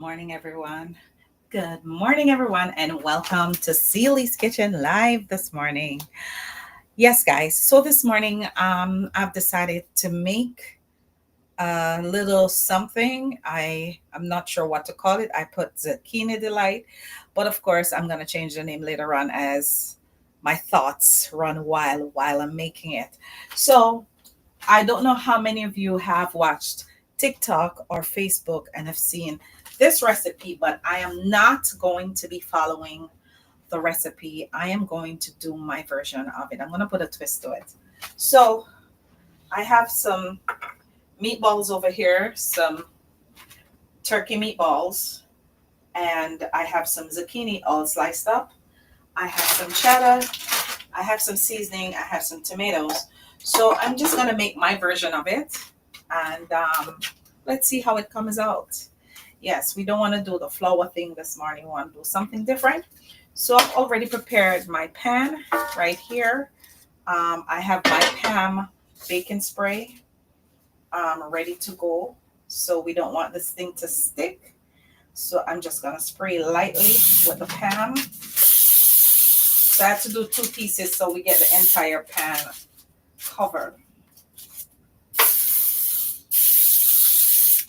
Morning, everyone. Good morning, everyone, and welcome to Celi's Kitchen Live this morning. Yes, guys. So this morning, I've decided to make a little something. I'm not sure what to call it. I put Zucchini Delight, but of course, I'm gonna change the name later on as my thoughts run wild while I'm making it. So I don't know how many of you have watched TikTok or Facebook and have seen this recipe, but I am not going to be following the recipe. I am going to do my version of it. I'm going to put a twist to it. So I have some meatballs over here, some turkey meatballs, and I have some zucchini all sliced up. I have some cheddar. I have some seasoning. I have some tomatoes. So I'm just going to make my version of it and let's see how it comes out. Yes, we don't want to do the flour thing this morning. We want to do something different. So I've already prepared my pan right here. I have my Pam baking spray ready to go. So we don't want this thing to stick. So I'm just going to spray lightly with the Pam. So I have to do two pieces so we get the entire pan covered.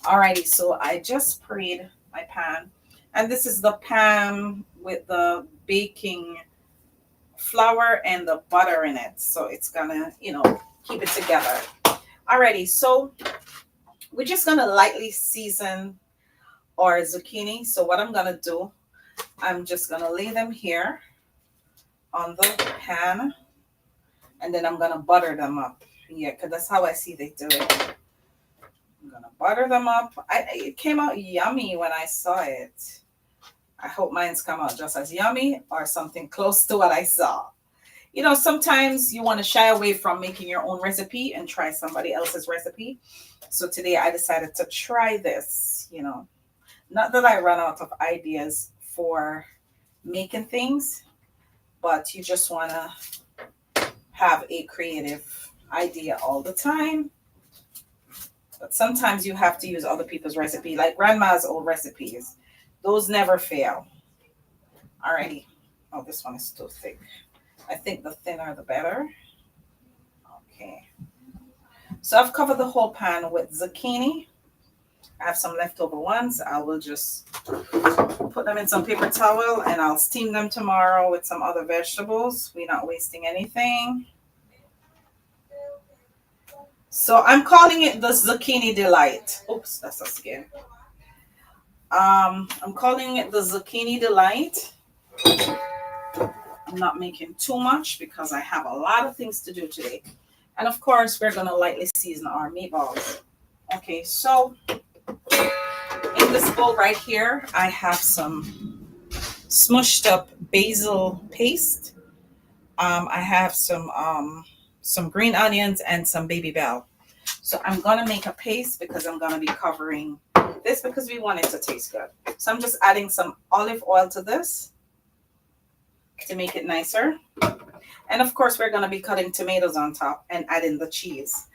Alrighty, so I just sprayed my pan, and this is the pan with the baking flour and the butter in it. So it's gonna, keep it together. Alrighty, so we're just gonna lightly season our zucchini. So what I'm gonna do, I'm just gonna lay them here on the pan, and then I'm gonna butter them up. Yeah, because that's how I see they do it. I'm gonna butter them up. It came out yummy when I saw it. I hope mine's come out just as yummy or something close to what I saw. Sometimes you want to shy away from making your own recipe and try somebody else's recipe. So today I decided to try this. Not that I run out of ideas for making things, but you just want to have a creative idea all the time. But sometimes you have to use other people's recipe, like grandma's old recipes. Those never fail. Alrighty. Oh, this one is too thick. I think the thinner the better. Okay. So I've covered the whole pan with zucchini. I have some leftover ones. I will just put them in some paper towel and I'll steam them tomorrow with some other vegetables. We're not wasting anything. So I'm calling it the Zucchini Delight. Oops, that's a skin. I'm calling it the Zucchini Delight. I'm not making too much because I have a lot of things to do today. And of course, we're going to lightly season our meatballs. Okay, so in this bowl right here, I have some smushed up basil paste. I have some green onions and some baby bell. So I'm going to make a paste because I'm going to be covering this because we want it to taste good. So I'm just adding some olive oil to this to make it nicer. And of course, we're going to be cutting tomatoes on top and adding the cheese.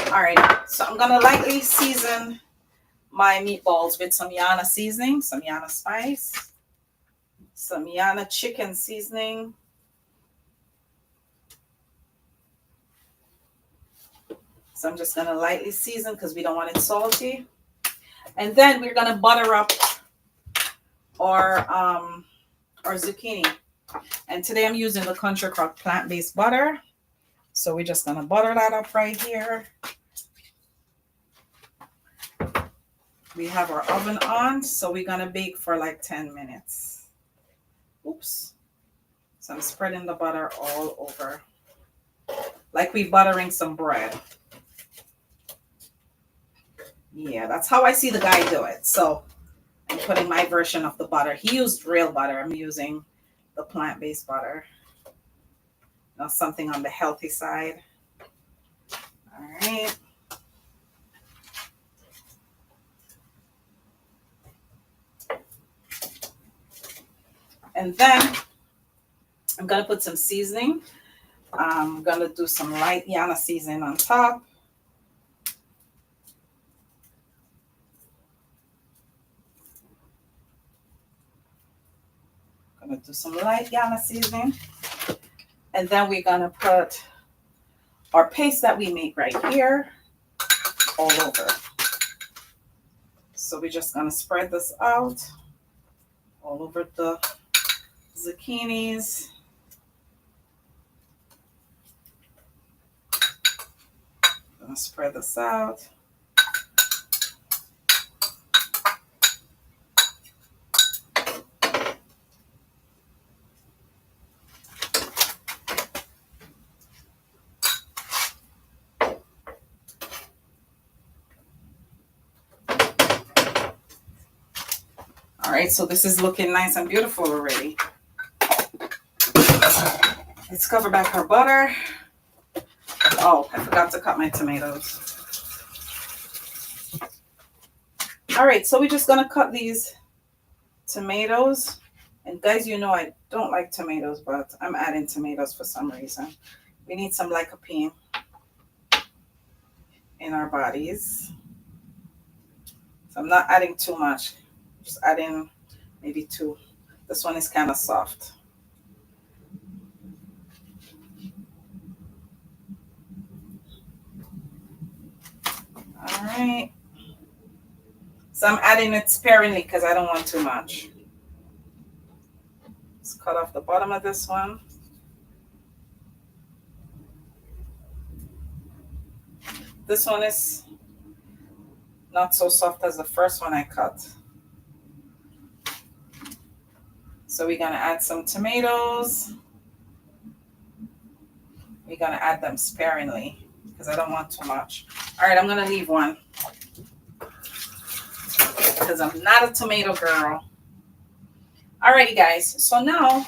All right, so I'm going to lightly season my meatballs with some Yana seasoning, some Yana spice, some Yana chicken seasoning. So I'm just going to lightly season because we don't want it salty. And then we're going to butter up our zucchini. And today I'm using the Country Crock plant-based butter. So we're just going to butter that up right here. We have our oven on, so we're going to bake for like 10 minutes. Oops. So I'm spreading the butter all over, like we're buttering some bread. Yeah, that's how I see the guy do it. So I'm putting my version of the butter. He used real butter. I'm using the plant-based butter. Now something on the healthy side. All right. And then I'm going to put some seasoning. I'm going to do some light Yana seasoning on top. I'm gonna do some light gala seasoning. And then we're gonna put our paste that we make right here all over. So we're just gonna spread this out all over the zucchinis. Gonna spread this out. All right, so this is looking nice and beautiful already. Let's cover back our butter. Oh, I forgot to cut my tomatoes. All right, so we're just gonna cut these tomatoes. And guys, you know I don't like tomatoes, but I'm adding tomatoes for some reason. We need some lycopene in our bodies. So I'm not adding too much. Just adding maybe 2. This one is kind of soft. All right. So I'm adding it sparingly because I don't want too much. Let's cut off the bottom of this one. This one is not so soft as the first one I cut. So we're gonna add some tomatoes. We're gonna add them sparingly because I don't want too much. All right, I'm gonna leave one because I'm not a tomato girl. Alrighty, guys. So now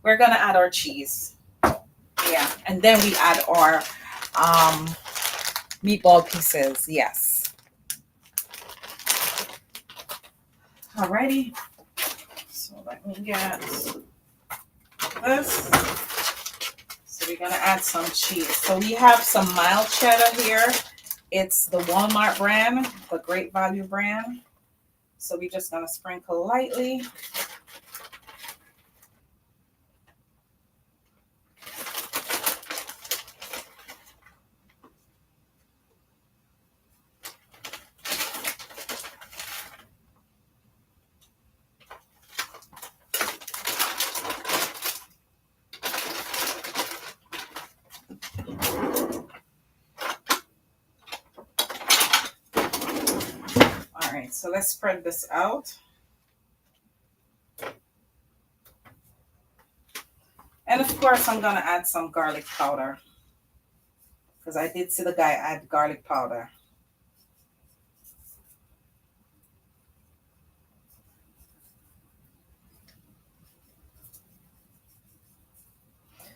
we're gonna add our cheese. Yeah, and then we add our meatball pieces. Yes. Alrighty. So let me get this. So we're gonna add some cheese. So we have some mild cheddar here. It's the Walmart brand, the Great Value brand. So we're just gonna sprinkle lightly. All right, so let's spread this out. And of course, I'm gonna add some garlic powder because I did see the guy add garlic powder.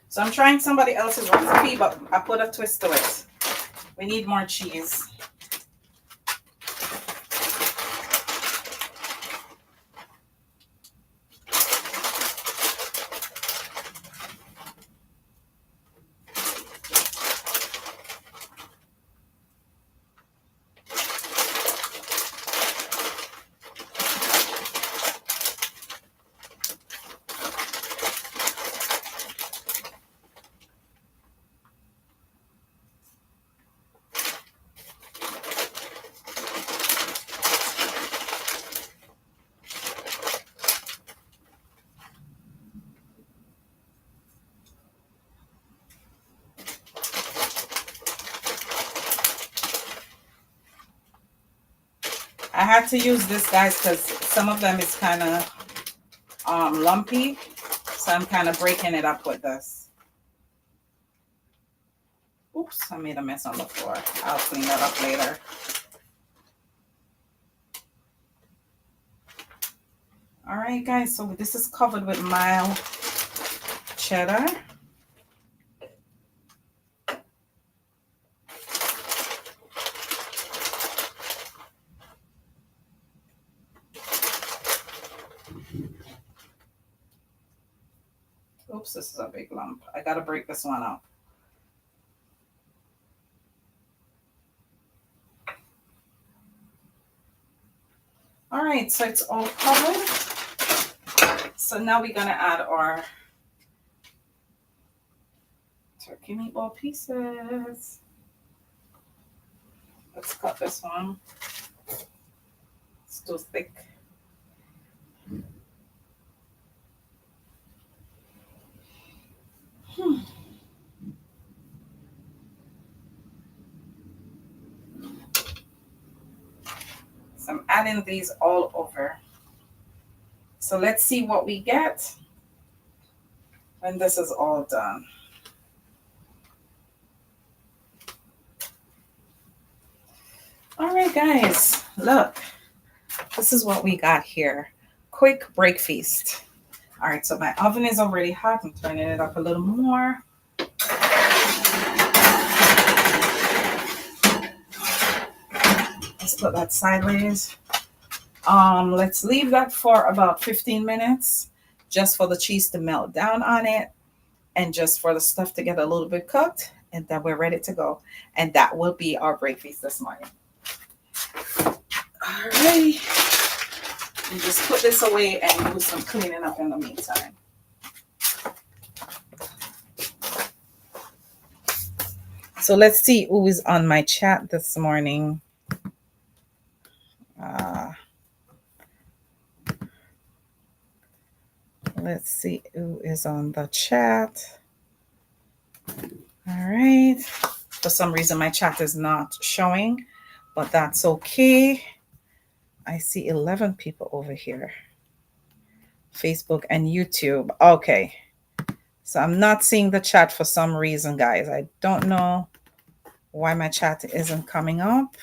So I'm trying somebody else's recipe, but I put a twist to it. We need more cheese. I had to use this, guys, because some of them is kind of lumpy. So I'm kind of breaking it up with this. Oops, I made a mess on the floor. I'll clean that up later. All right, guys, so this is covered with mild cheddar. Oops, this is a big lump. I gotta break this one up. All right, so it's all covered. So now we're gonna add our turkey meatball pieces. Let's cut this one. It's too thick. So I'm adding these all over. So let's see what we get when this is all done. All right, guys, look, this is what we got here. Quick break feast. All right, so my oven is already hot. I'm turning it up a little more. Let's put that sideways. Let's leave that for about 15 minutes just for the cheese to melt down on it and just for the stuff to get a little bit cooked, and then we're ready to go. And that will be our break feast this morning. All right. And just put this away and do some cleaning up in the meantime. So let's see who is on my chat this morning. Let's see who is on the chat. All right. For some reason, my chat is not showing, but that's okay. I see 11 people over here. Facebook and YouTube. Okay. So I'm not seeing the chat for some reason, guys. I don't know why my chat isn't coming up.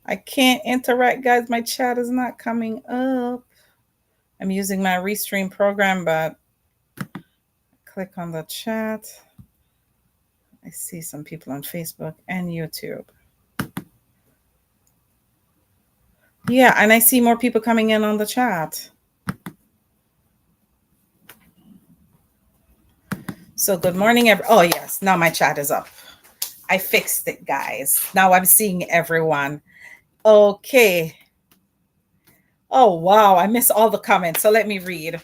I can't interact, guys. My chat is not coming up. I'm using my Restream program, but click on the chat. I see some people on Facebook and YouTube. Yeah, and I see more people coming in on the chat. So good morning. Oh, yes. Now my chat is up. I fixed it, guys. Now I'm seeing everyone. Okay. Oh, wow. I missed all the comments. So let me read.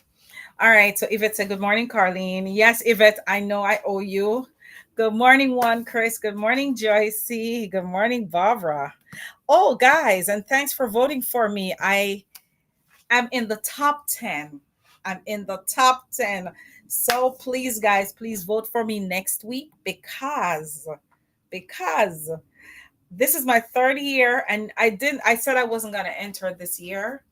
All right. So Yvette said, good morning, Carlene. Yes, Yvette, I know I owe you. Good morning, Juan Chris. Good morning, Joycey. Good morning, Barbara. Oh, guys, and thanks for voting for me. I am in the top 10. I'm in the top 10. So please, guys, please vote for me next week because this is my third year, and I said I wasn't going to enter this year,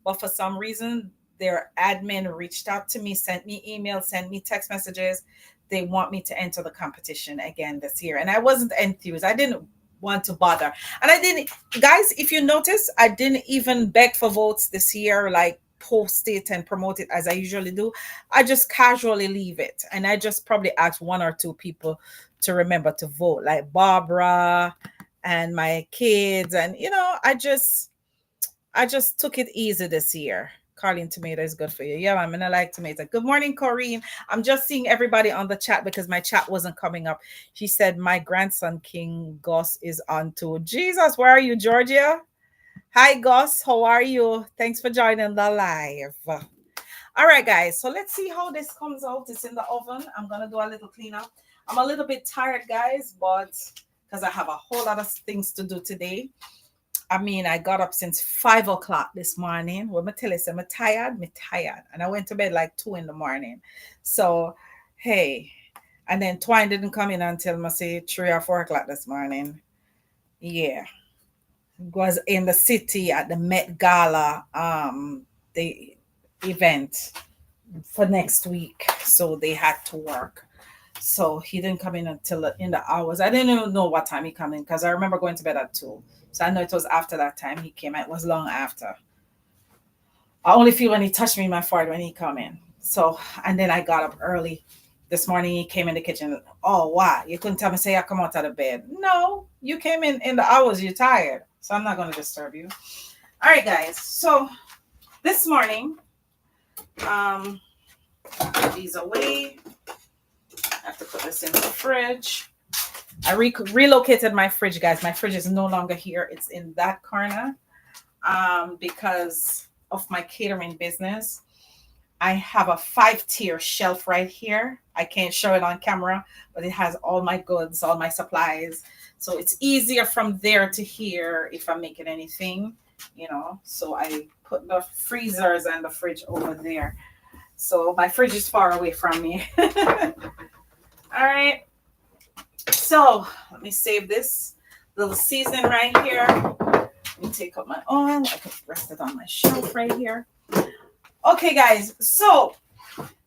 but for some reason their admin reached out to me, sent me emails, sent me text messages. They want me to enter the competition again this year, and I wasn't enthused. I didn't want to bother, and I didn't, guys, if you notice, I didn't even beg for votes this year, like post it and promote it as I usually do. I just casually leave it, and I just probably asked one or two people to remember to vote, like Barbara and my kids, and I just took it easy this year. Carlene, tomato is good for you. Yeah, I'm gonna like tomato. Good morning, Corrine. I'm just seeing everybody on the chat because my chat wasn't coming up. She said my grandson King Gus is on too. Jesus, where are you, Georgia? Hi, Gus. How are you? Thanks for joining the live. All right, guys. So let's see how this comes out. It's in the oven. I'm gonna do a little cleanup. I'm a little bit tired, guys, but because I have a whole lot of things to do today. I mean, I got up since 5 o'clock this morning. When I tell you, I'm tired. And I went to bed like 2 in the morning. So, hey. And then Twine didn't come in until, I say, 3 or 4 o'clock this morning. Yeah. Was in the city at the Met Gala, the event for next week. So they had to work. So he didn't come in until in the hours. I didn't even know what time he came in because I remember going to bed at 2. So I know it was after that time he came. It was long after. I only feel when he touched me in my forehead when he come in. So, and then I got up early. This morning he came in the kitchen. Oh, why? You couldn't tell me, say I come out of the bed. No, you came in the hours. You're tired. So I'm not going to disturb you. All right, guys. So this morning, put these away. I have to put this in the fridge. I relocated my fridge, guys. My fridge is no longer here. It's in that corner because of my catering business. I have a 5-tier shelf right here. I can't show it on camera, but it has all my goods, all my supplies. So it's easier from there to here if I'm making anything, you know. So I put the freezers and the fridge over there. So my fridge is far away from me. All right. So let me save this little seasoning right here. Let me take up my oil. I can rest it on my shelf right here. Okay, guys. So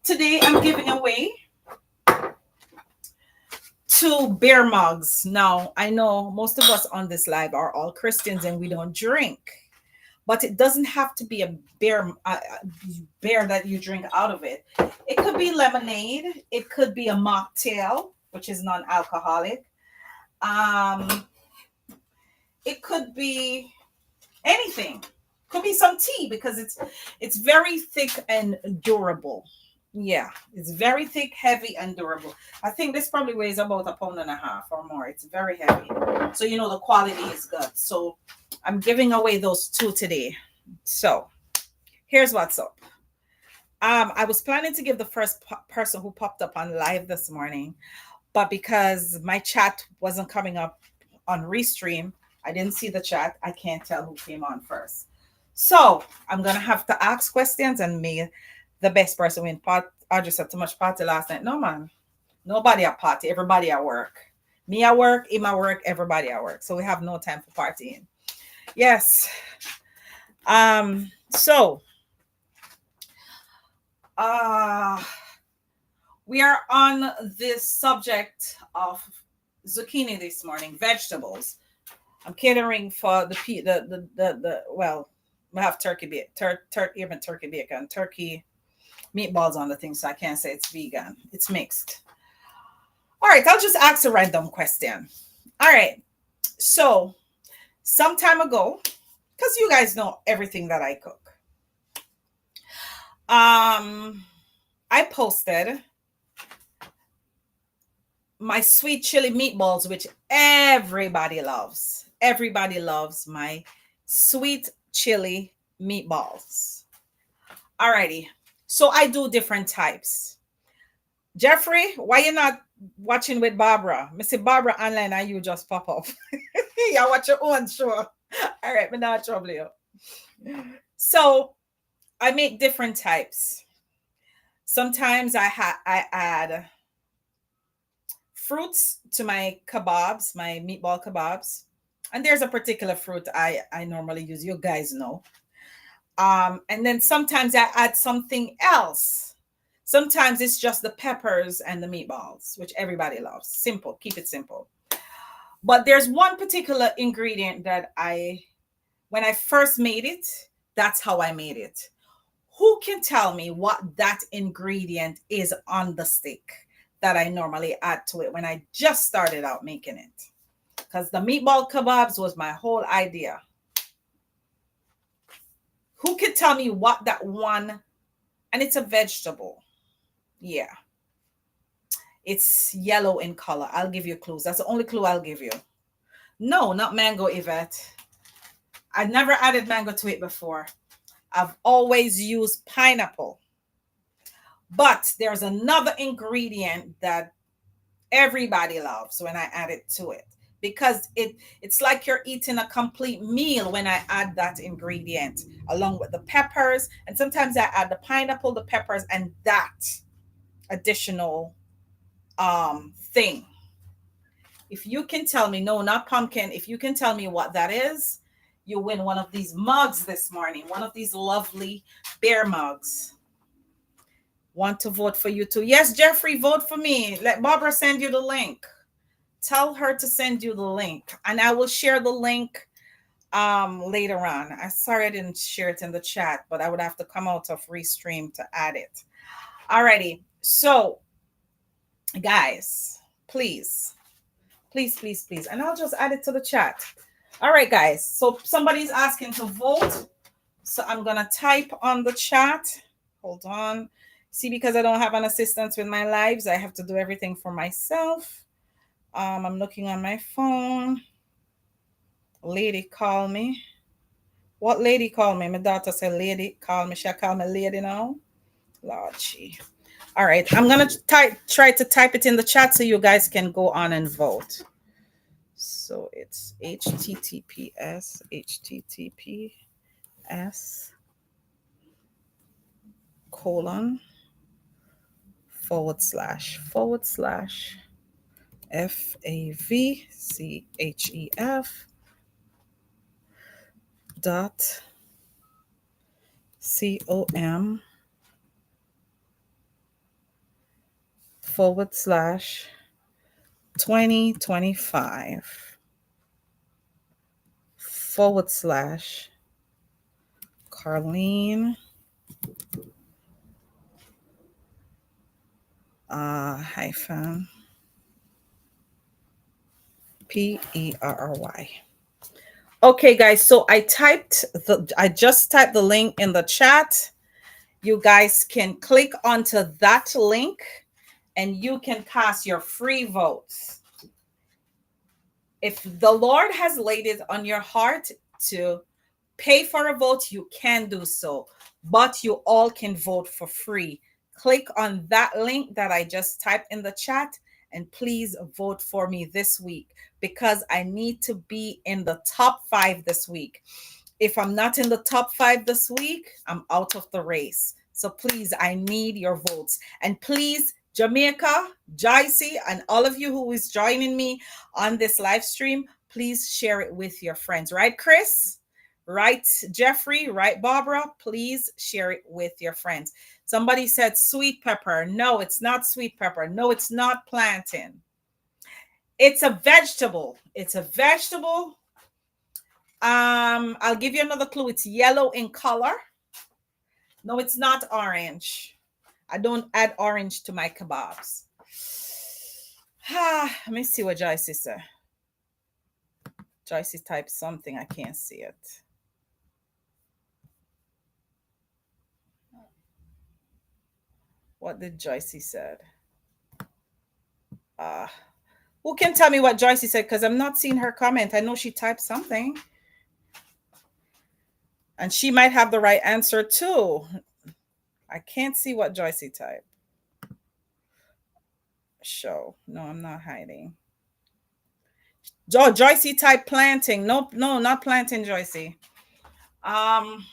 today I'm giving away 2 beer mugs. Now, I know most of us on this live are all Christians and we don't drink, but it doesn't have to be a beer that you drink out of it. It could be lemonade. It could be a mocktail, which is non-alcoholic. It could be anything. Could be some tea because it's very thick and durable. Yeah, it's very thick, heavy, and durable. I think this probably weighs about 1.5 pounds or more. It's very heavy. So you know the quality is good. So I'm giving away those 2 today. So here's what's up. I was planning to give the first person who popped up on live this morning, but because my chat wasn't coming up on Restream, I didn't see the chat. I can't tell who came on first. So I'm gonna have to ask questions and may the best person win. I just had too much party last night. No man, nobody at party. Everybody at work. Me at work, him at work, everybody at work. So we have no time for partying. Yes. So we are on this subject of zucchini this morning, vegetables. I'm catering for the well, we have turkey bacon, turkey meatballs on the thing, so I can't say it's vegan. It's mixed. All right, I'll just ask a random question. All right, so some time ago, because you guys know everything that I cook, I posted my sweet chili meatballs, which everybody loves. Everybody loves my sweet chili meatballs. Alrighty. So I do different types. Jeffrey, why you not watching with Barbara? Missy Barbara online and you just pop up. You watch your own show. All right, but not trouble you. So I make different types. Sometimes I add fruits to my kebabs, my meatball kebabs. And there's a particular fruit I normally use. You guys know. And then sometimes I add something else. Sometimes it's just the peppers and the meatballs, which everybody loves. Simple. Keep it simple. But there's one particular ingredient that when I first made it, that's how I made it. Who can tell me what that ingredient is on the stick that I normally add to it when I just started out making it? Because the meatball kebabs was my whole idea. Who can tell me what that one, and it's a vegetable. Yeah. It's yellow in color. I'll give you clues. That's the only clue I'll give you. No, not mango, Yvette. I've never added mango to it before. I've always used pineapple. But there's another ingredient that everybody loves when I add it to it. Because it's like you're eating a complete meal when I add that ingredient along with the peppers. And sometimes I add the pineapple, the peppers, and that additional thing. If you can tell me, no, not pumpkin, if you can tell me what that is, you win one of these mugs this morning, one of these lovely bear mugs. Want to vote for you too? Yes, Jeffrey, vote for me. Let Barbara send you the link. Tell her to send you the link, and I will share the link later on. I'm sorry I didn't share it in the chat, but I would have to come out of Restream to add it. Alrighty, so guys, please, and I'll just add it to the chat. All right, guys, so somebody's asking to vote, so I'm gonna type on the chat. Hold on. See, because I don't have an assistant with my lives, I have to do everything for myself. I'm looking on my phone. Lady call me. What lady call me? My daughter said lady call me. She call me lady now. Lord gee. All right. I'm gonna try to type it in the chat so you guys can go on and vote. So it's https colon // FAVCHEF dot com /2025 Carlene hyphen PERRY. Okay, guys, so I just typed the link in the chat. You guys can click onto that link and you can cast your free votes. If the Lord has laid it on your heart to pay for a vote, you can do so, but you all can vote for free. Click on that link that I just typed in the chat and please vote for me this week because I need to be in the top 5 this week. If I'm not in the top 5 this week, I'm out of the race. So please, I need your votes. And please, Jamaica, Joycey, and all of you who is joining me on this live stream, please share it with your friends. Right, Chris? Right, Jeffrey? Right, Barbara? Please share it with your friends. Somebody said sweet pepper. No, it's not sweet pepper. No, it's not plantain. It's a vegetable. It's a vegetable. I'll give you another clue. It's yellow in color. No, it's not orange. I don't add orange to my kebabs. Let me see what Joyce said. Joyce typed something. I can't see it. What did Joyce said? Who can tell me what Joyce said? Because I'm not seeing her comment. I know she typed something. And she might have the right answer too. I can't see what Joyce typed. Show. No, I'm not hiding. Joyce type planting. No, not planting, Joyce. Come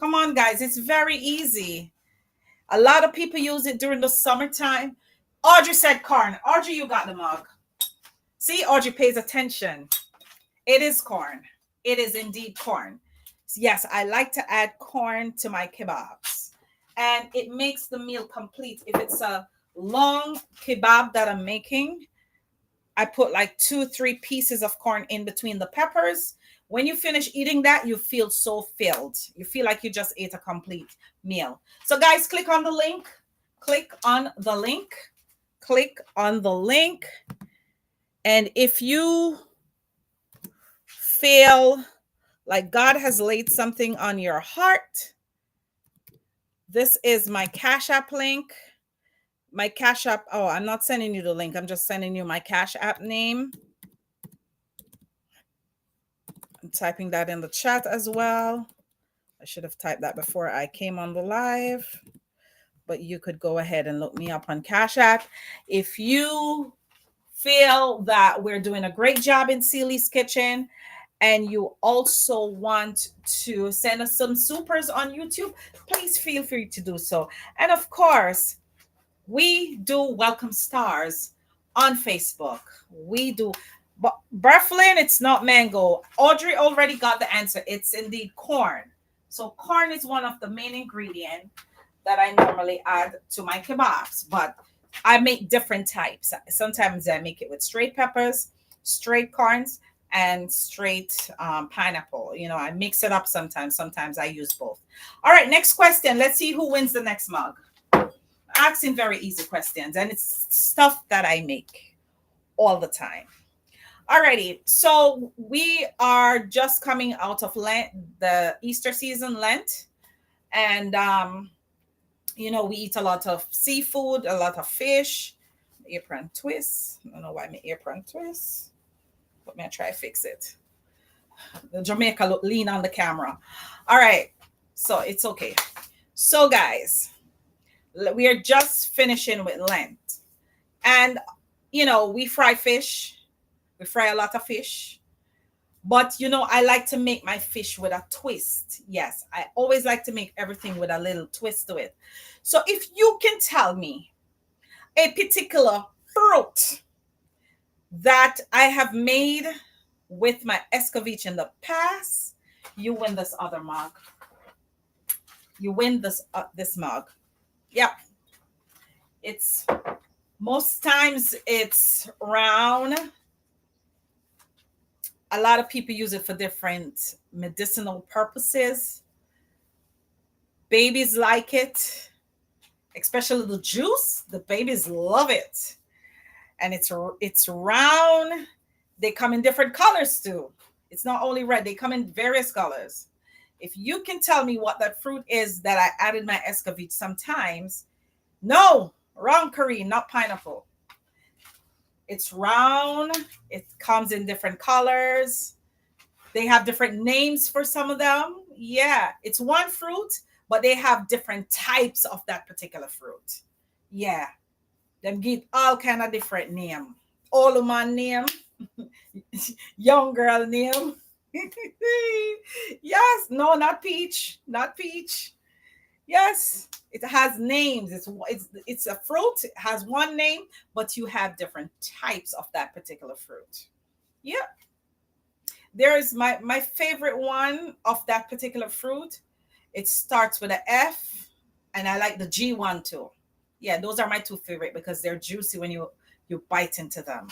on, guys. It's very easy. A lot of people use it during the summertime. Audrey said corn. Audrey, you got the mug. See, Audrey pays attention. It is corn. It is indeed corn. Yes, I like to add corn to my kebabs. And it makes the meal complete. If it's a long kebab that I'm making, I put like 2-3 pieces of corn in between the peppers. When you finish eating that, you feel so filled. You feel like you just ate a complete meal. So guys, click on the link. Click on the link. Click on the link. And if you feel like God has laid something on your heart, this is my Cash App link. My Cash App. Oh, I'm not sending you the link. I'm just sending you my Cash App name. I'm typing that in the chat as well. I should have typed that before I came on the live, but you could go ahead and look me up on Cash App. If you feel that we're doing a great job in Celie's Kitchen and you also want to send us some supers on YouTube, please feel free to do so. And of course, we do welcome stars on Facebook. We do. But Breflin, it's not mango. Audrey already got the answer. It's indeed corn. So corn is one of the main ingredients that I normally add to my kebabs. But I make different types. Sometimes I make it with straight peppers, straight corns, and straight pineapple. You know, I mix it up sometimes. Sometimes I use both. All right, next question. Let's see who wins the next mug. Asking very easy questions, and it's stuff that I make all the time. Alrighty, so we are just coming out of Lent, the Easter season, Lent, and you know, we eat a lot of seafood, a lot of fish. apron twist. I don't know why my apron twist. But me I try to fix it. The Jamaica look lean on the camera. All right. So it's okay. So guys, we are just finishing with Lent. And we fry fish. We fry a lot of fish. But I like to make my fish with a twist. Yes, I always like to make everything with a little twist to it. So if you can tell me a particular fruit that I have made with my escovitch in the past, you win this other mug. You win this mug. Yep. It's most times it's round. A lot of people use it for different medicinal purposes. Babies like it, especially the juice. The babies love it. And it's round. They come in different colors too. It's not only red, they come in various colors. If you can tell me what that fruit is that I added my escovitch sometimes, no, wrong, Corinne, not pineapple. It's round. It comes in different colors. They have different names for some of them. Yeah, it's one fruit, but they have different types of that particular fruit. Yeah, them get all kind of different name. Old man name, young girl name. Yes, no, not peach, not peach. Yes, it has names. It's a fruit. It has one name, but you have different types of that particular fruit. Yeah. There's my favorite one of that particular fruit. It starts with an F, and I like the G one too. Yeah, those are my two favorite because they're juicy when you bite into them.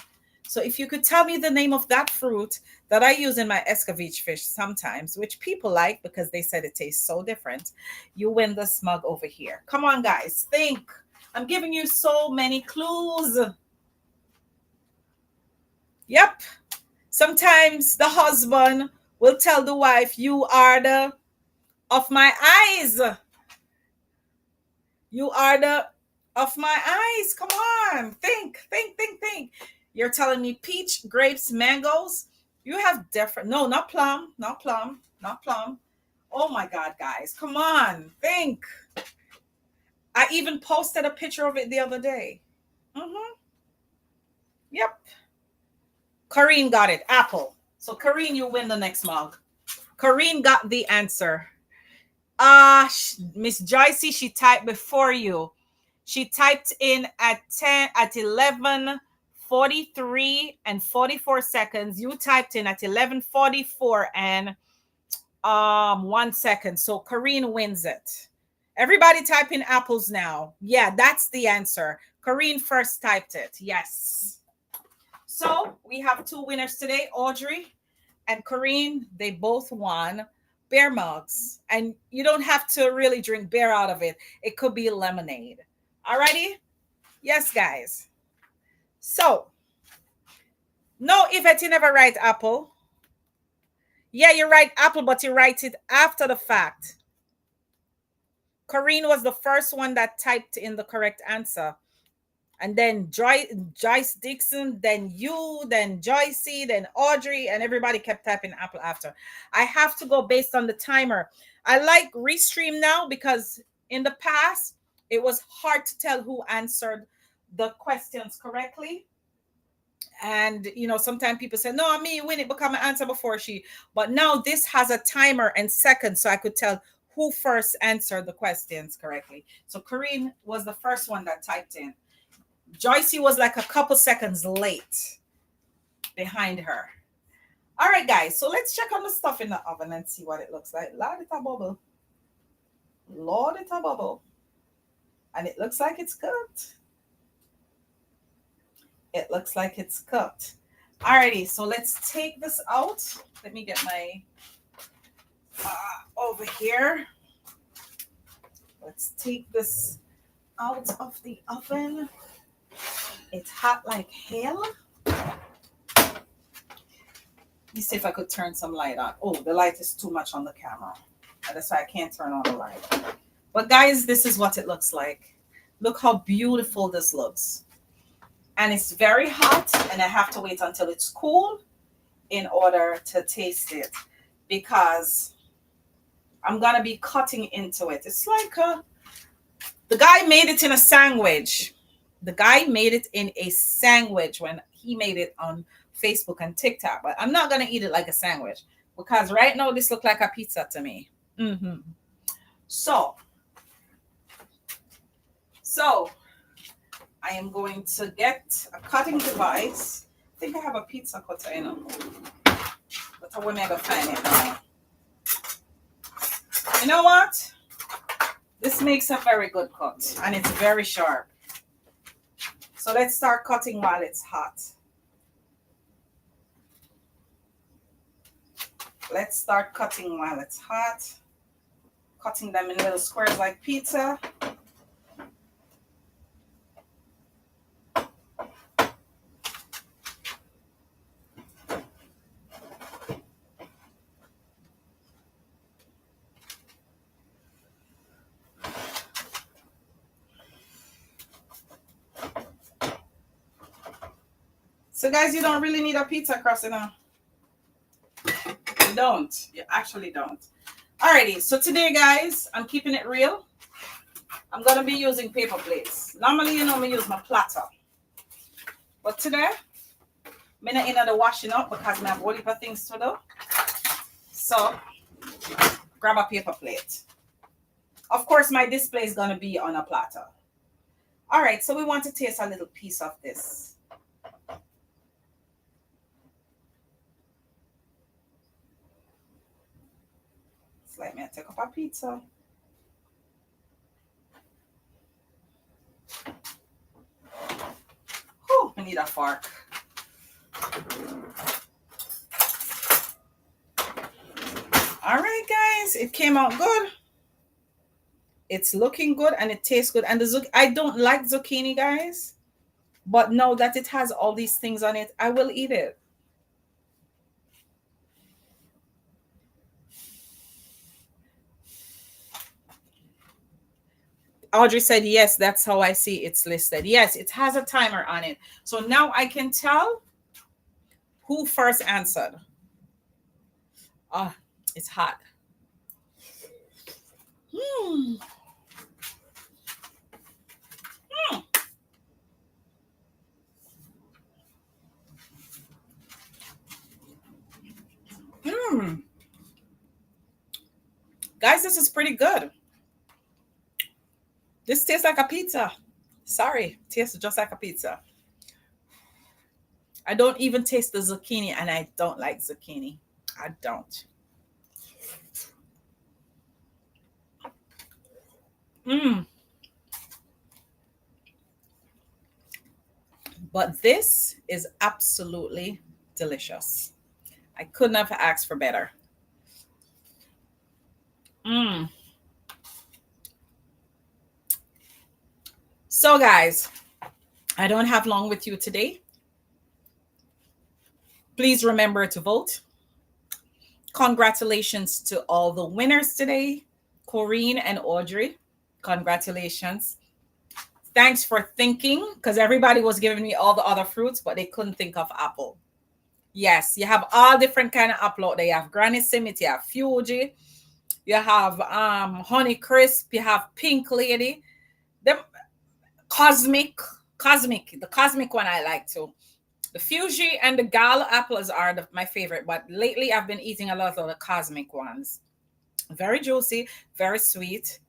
So if you could tell me the name of that fruit that I use in my escovitch fish sometimes, which people like because they said it tastes so different, you win this mug over here. Come on, guys, think. I'm giving you so many clues. Yep. Sometimes the husband will tell the wife, "You are the of my eyes. You are the of my eyes." Come on. Think, think, think, think. You're telling me peach, grapes, mangoes. You have different. No, not plum. Not plum. Not plum. Oh my God, guys. Come on. Think. I even posted a picture of it the other day. Mm-hmm. Yep. Corrine got it. Apple. So Corrine, you win the next mug. Corrine got the answer. Miss Joycey, she typed before you. She typed in at 11:43 and 44 seconds. You typed in at 11:44 and 1 second. So Corrine wins it. Everybody type in apples now. Yeah, that's the answer. Corrine first typed it. Yes. So we have two winners today, Audrey and Corrine. They both won beer mugs. And you don't have to really drink beer out of it. It could be lemonade. Alrighty? Yes, guys. So, no, Yvette, you never write apple. Yeah, you write apple, but you write it after the fact. Corrine was the first one that typed in the correct answer. And then Joyce Dixon, then you, then Joycey, then Audrey, and everybody kept typing apple after. I have to go based on the timer. I like Restream now because in the past, it was hard to tell who answered the questions correctly. And, sometimes people say, no, me win it become an answer before she. But now this has a timer and seconds, so I could tell who first answered the questions correctly. So Corrine was the first one that typed in. Joycey was like a couple seconds late behind her. All right, guys. So let's check on the stuff in the oven and see what it looks like. Lord, it's a bubble. Lord, it's a bubble. And it looks like it's cooked. It looks like it's cooked. All righty. So let's take this out. Let me get my over here. Let's take this out of the oven. It's hot like hell. Let me see if I could turn some light on. Oh, the light is too much on the camera. That's why I can't turn on the light. But guys, this is what it looks like. Look how beautiful this looks. and it's very hot, and I have to wait until it's cool in order to taste it, because I'm gonna be cutting into it. It's like the guy made it in a sandwich. The guy made it in a sandwich when he made it on Facebook and TikTok, but I'm not gonna eat it like a sandwich because right now this looks like a pizza to me. So I am going to get a cutting device. I think I have a pizza cutter, but I will never find it now. You know what? This makes a very good cut, and it's very sharp. So let's start cutting while it's hot. Let's start cutting while it's hot. Cutting them in little squares like pizza. So guys, you don't really need a pizza crust, You don't. You actually don't. Alrighty, so today guys, I'm keeping it real. I'm gonna be using paper plates. Normally, me use my platter. But today, I'm not in the washing up because I have a whole heap of things to do. So grab a paper plate. Of course, my display is gonna be on a platter. Alright, so we want to taste a little piece of this. Let me take up a pizza. Oh, I need a fork. All right, guys, it came out good. It's looking good and it tastes good. And I don't like zucchini, guys, but now that it has all these things on it, I will eat it. Audrey said, yes, that's how I see it's listed. Yes, it has a timer on it. So now I can tell who first answered. It's hot. Guys, this is pretty good. This tastes like a pizza. Sorry, tastes just like a pizza. I don't even taste the zucchini, and I don't like zucchini. I don't. But this is absolutely delicious. I couldn't have asked for better. So guys, I don't have long with you today. Please remember to vote. Congratulations to all the winners today. Corinne and Audrey, congratulations. Thanks for thinking, because everybody was giving me all the other fruits, but they couldn't think of apple. Yes, you have all different kind of apple out there. You have Granny Smith, you have Fuji, you have Honey Crisp, you have Pink Lady. The cosmic one I like too. The Fuji and the Gala apples are my favorite, but lately I've been eating a lot of the cosmic ones. Very juicy, very sweet.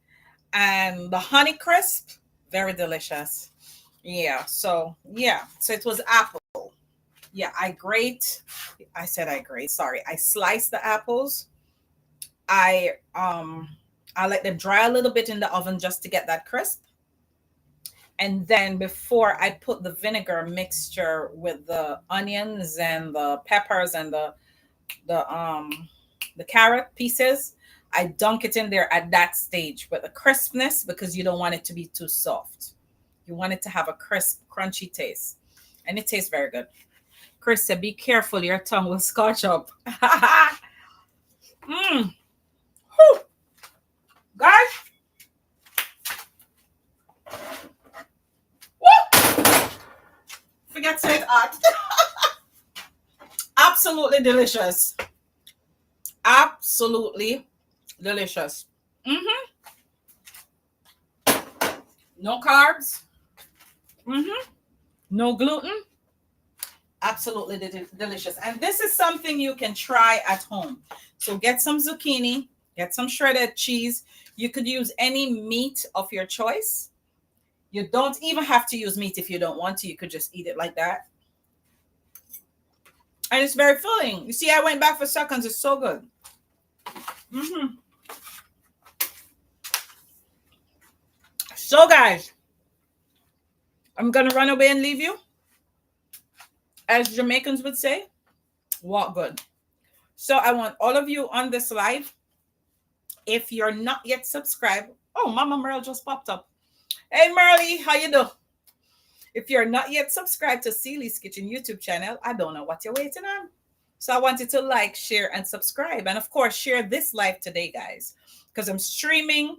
And the Honey Crisp, very delicious. Yeah, so it was apple. Yeah, I sliced the apples. I let them dry a little bit in the oven just to get that crisp. And then before I put the vinegar mixture with the onions and the peppers and the carrot pieces, I dunk it in there at that stage with the crispness, because you don't want it to be too soft. You want it to have a crisp, crunchy taste. And it tastes very good. Chris said, be careful, your tongue will scotch up. Whew. Guys, woo! Forget to it hot. Absolutely delicious. Absolutely delicious. Mm-hmm. No carbs. Mm-hmm. No gluten. Absolutely delicious. And this is something you can try at home. So get some zucchini, get some shredded cheese. You could use any meat of your choice. You don't even have to use meat if you don't want to. You could just eat it like that. And it's very filling. You see, I went back for seconds. It's so good. Mm-hmm. So, guys, I'm going to run away and leave you. As Jamaicans would say, walk good. So, I want all of you on this live, if you're not yet subscribed. Oh, Mama Merle just popped up. Hey, Merle, how you doing? If you're not yet subscribed to Celie's Kitchen YouTube channel, I don't know what you're waiting on. So I want you to like, share, and subscribe. And of course, share this live today, guys, because I'm streaming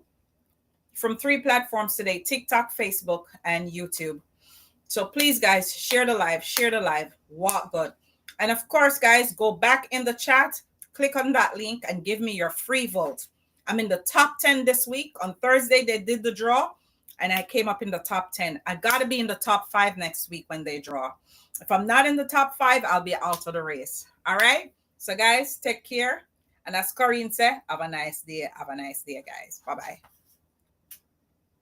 from 3 platforms today: TikTok, Facebook, and YouTube. So please, guys, share the live, walk good. And of course, guys, go back in the chat, click on that link, and give me your free vote. I'm in the top 10 this week. On Thursday, they did the draw, and I came up in the top 10. I got to be in the top 5 next week when they draw. If I'm not in the top 5, I'll be out of the race. All right? So, guys, take care. And as Corinne said, have a nice day. Have a nice day, guys. Bye-bye.